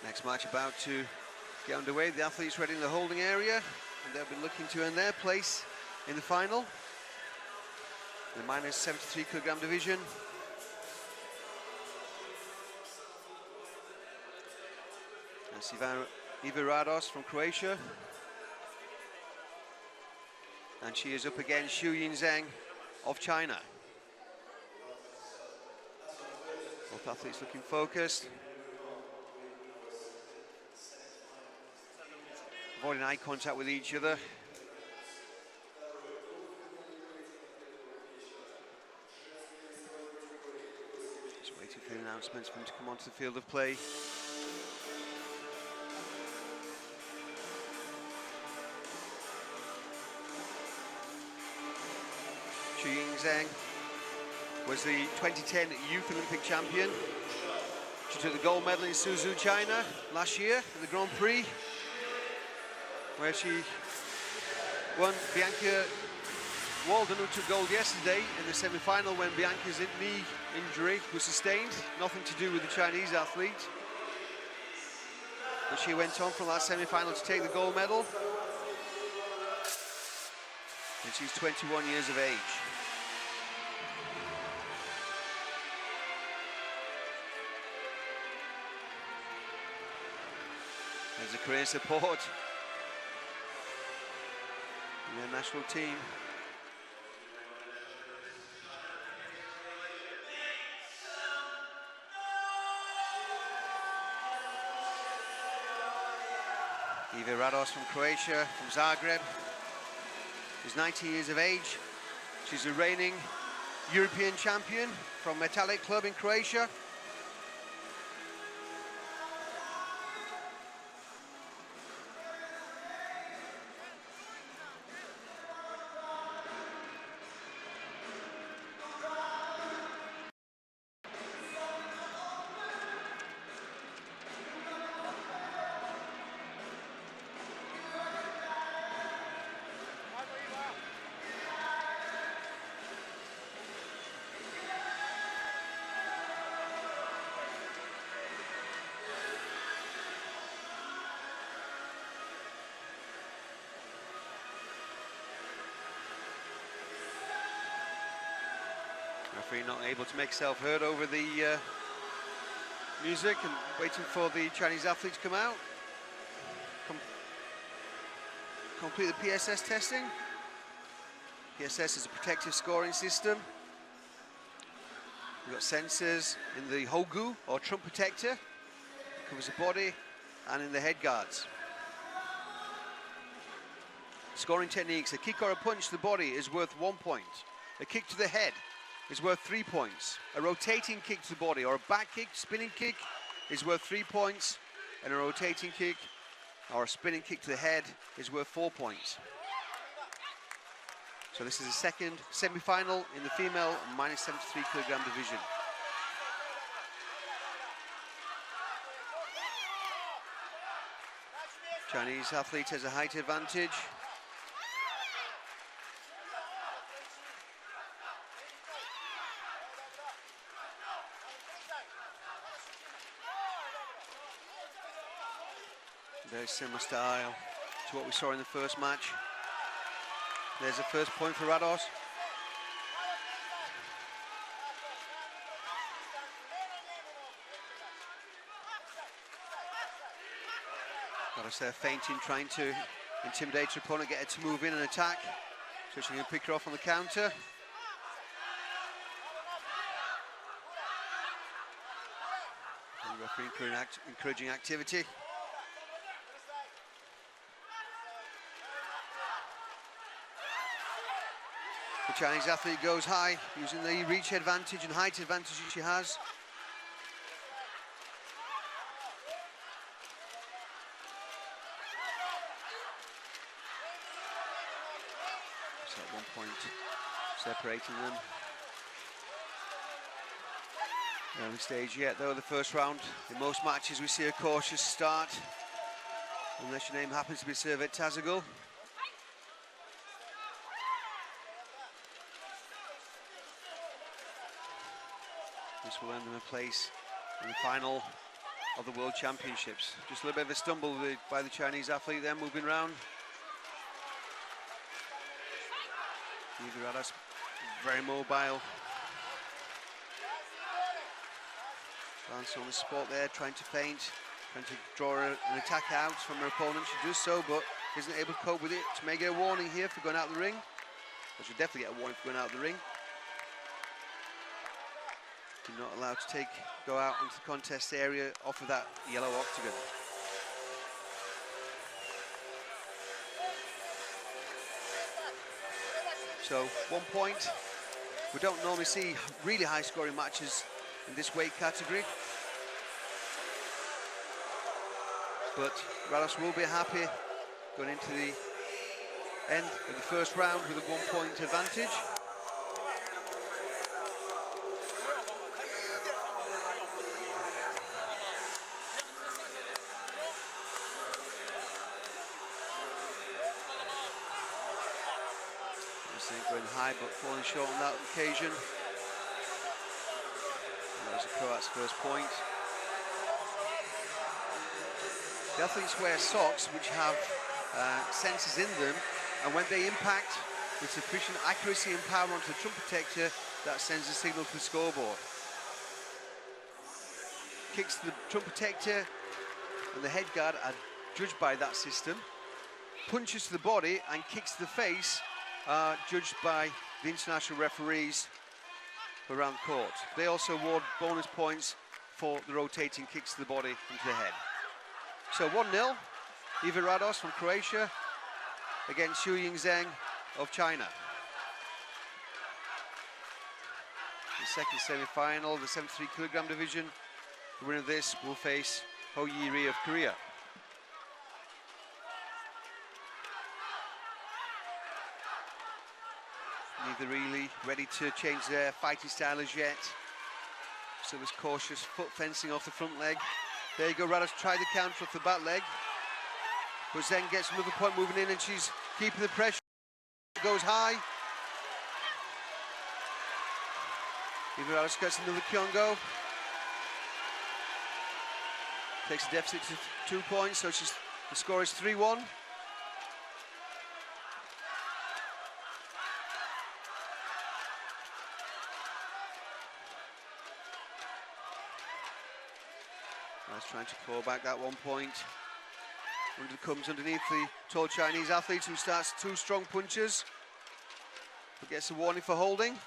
Next match about to get underway. The athletes ready in the holding area, and they'll be looking to earn their place in the final. The minus 73 kilogram division. That's Zheng-Rados from Croatia. And she is up against Shuyin Zheng of China. Both athletes looking focused. Avoiding eye contact with each other. Just waiting for the announcements for them to come onto the field of play. Shuyin Zheng was the 2010 Youth Olympic champion. She took the gold medal in Suzhou, China last year in the Grand Prix, where she won Bianca Walden, who took gold yesterday in the semi-final when Bianca's knee injury was sustained. Nothing to do with the Chinese athlete. But she went on from that semi-final to take the gold medal. And she's 21 years of age. There's a Korean support in their national team. Zheng-Rados from Croatia, from Zagreb. She's 19 years of age. She's a reigning European champion from Metallic Club in Croatia. Referee not able to make himself heard over the music and waiting for the Chinese athlete to come out. Complete the PSS testing. PSS is a protective scoring system. We've got sensors in the Hogu, or trunk protector. It covers the body and in the head guards. Scoring techniques: a kick or a punch to the body is worth 1 point. A kick to the head is worth 3 points. A rotating kick to the body or a back kick, spinning kick, is worth 3 points. And a rotating kick or a spinning kick to the head is worth 4 points. So this is the second semi-final in the female minus 73 kilogram division. Chinese athlete has a height advantage. Very similar style to what we saw in the first match. There's the first point for Rados. Rados there feinting, trying to intimidate her opponent, get her to move in and attack, so she can pick her off on the counter. And the referee encouraging activity. The Chinese athlete goes high, using the reach advantage and height advantage that she has. So at 1 point separating them. Early stage yet though, the first round. In most matches we see a cautious start, unless your name happens to be Servet Tazagul. This will earn them a place in the final of the World Championships. Just a little bit of a stumble by the Chinese athlete there, moving around. Zheng-Rados, very mobile. Balance on the spot there, trying to feint, trying to draw an attack out from her opponent. She does so, but isn't able to cope with it. She may get a warning here for going out of the ring. Or she'll definitely get a warning for going out of the ring. You're not allowed to go out into the contest area off of that yellow octagon. So 1 point. We don't normally see really high scoring matches in this weight category, but Rados will be happy going into the end of the first round with a 1 point advantage. Going high but falling short on that occasion. And that was the Croat's first point. The athletes wear socks which have sensors in them, and when they impact with sufficient accuracy and power onto the trunk protector, that sends a signal to the scoreboard. Kicks to the trunk protector and the head guard are judged by that system. Punches to the body and kicks to the face are judged by the international referees around the court. They also award bonus points for the rotating kicks to the body and to the head. So 1-0, Zheng-Rados from Croatia against Shuyin of China. The second semi-final, the 73 kilogram division. The winner of this will face Ho Yi-ri of Korea. Neither really ready to change their fighting style as yet. Still this cautious foot fencing off the front leg. There you go, Rados tried the counter off the back leg, but Zheng gets another point moving in, and she's keeping the pressure. Goes high. Zheng-Rados gets another Kyongo. Takes a deficit to 2 points, so the score is 3-1. Trying to claw back that 1 point. Comes underneath the tall Chinese athlete, who starts 2 strong punches, but gets a warning for holding.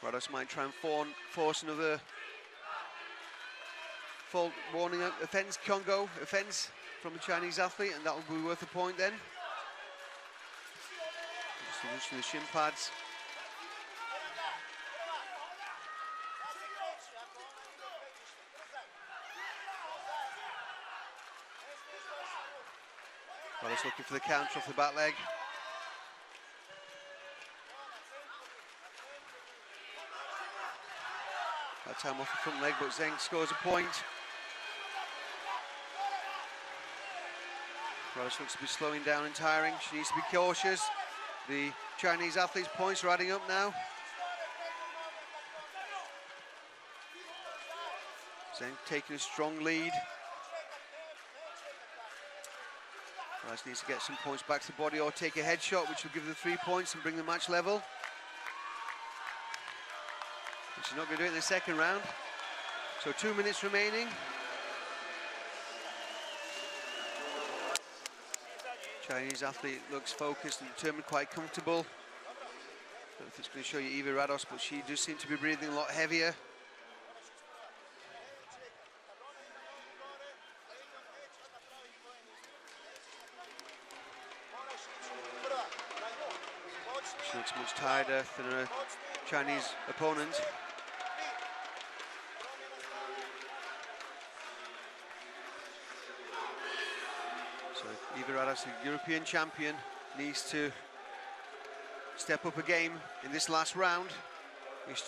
Rados might try and force another fault warning offense, Kyongo offense from the Chinese athlete, and that will be worth a point then. Just the shin pads. Rados looking for the counter off the back leg. That time off the front leg, but Zheng scores a point. Rados looks to be slowing down and tiring. She needs to be cautious. The Chinese athletes' points are adding up now. Zheng taking a strong lead. Rados needs to get some points back to the body or take a headshot, which will give them 3 points and bring the match level. But she's not going to do it in the second round. So 2 minutes remaining. Chinese athlete looks focused and determined, quite comfortable. I don't know if it's going to show you Zheng-Rados, but she does seem to be breathing a lot heavier. She looks much tireder than her Chinese opponent. So Zheng-Rados, the European champion, needs to step up a game in this last round if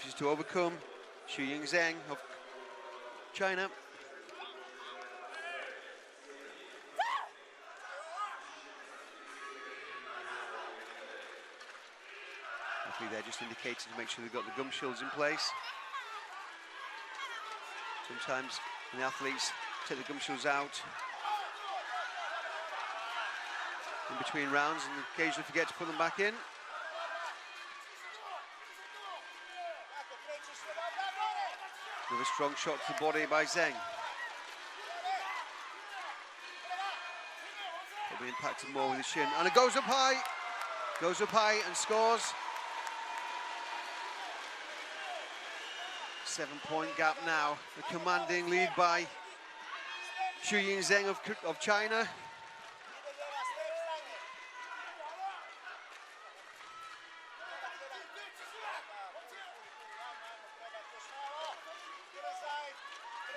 she's to overcome Shuyin of China. referee there just indicating to make sure they've got the gum shields in place. Sometimes when the athletes take the gum shields out in between rounds and occasionally forget to put them back in. Another strong shot to the body by Zheng. Probably impacted more with the shin, and it goes up high and scores. 7-point gap now, a commanding lead by Shuyin Zheng of China.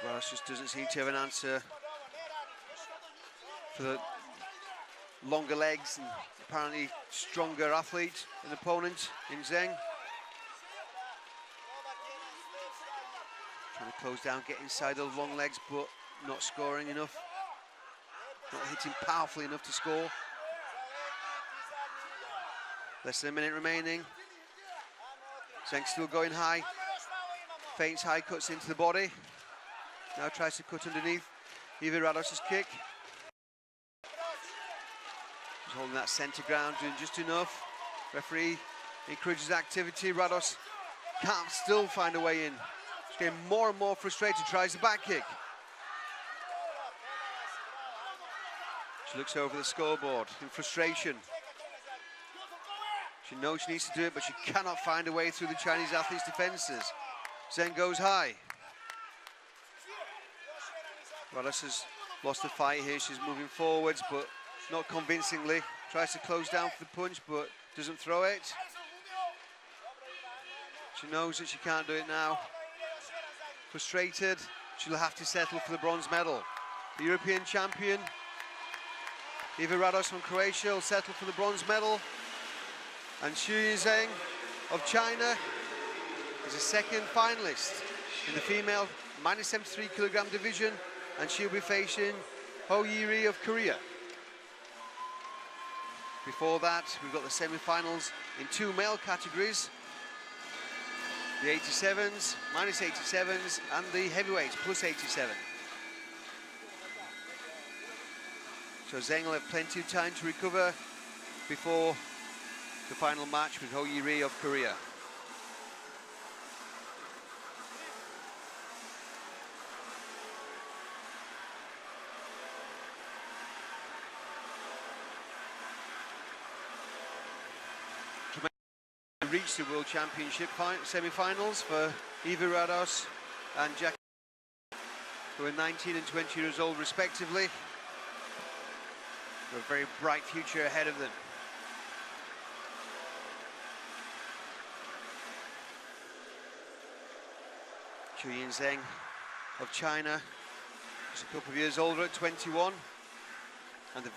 Rados just doesn't seem to have an answer for the longer legs and apparently stronger athlete, an opponent in Zheng. Trying to close down, get inside those long legs, but not scoring enough. Not hitting powerfully enough to score. Less than a minute remaining. Zheng still going high. Feints high cuts into the body. Now tries to cut underneath Zheng-Rados' kick. He's holding that centre ground, doing just enough. Referee encourages activity. Rados can't still find a way in. He's getting more and more frustrated, tries the back kick. She looks over the scoreboard in frustration. She knows she needs to do it, but she cannot find a way through the Chinese athletes' defences. Zheng goes high. Rados has lost the fight here. She's moving forwards, but not convincingly. Tries to close down for the punch, but doesn't throw it. She knows that she can't do it now. Frustrated, she'll have to settle for the bronze medal. The European champion, Zheng-Rados from Croatia, will settle for the bronze medal. And Shuyin Zheng of China is a second finalist in the female -73 kilogram division, and she'll be facing Ho Yi-ri of Korea. Before that, we've got the semi-finals in 2 male categories. The 87s, -87s, and the heavyweights, +87. So Zheng will have plenty of time to recover before the final match with Ho Yi-ri of Korea. Reached the World Championship semi-finals for Zheng-Rados and Jack, who are 19 and 20 years old respectively. A very bright future ahead of them. Shuyin Zheng of China, just a couple of years older at 21, and the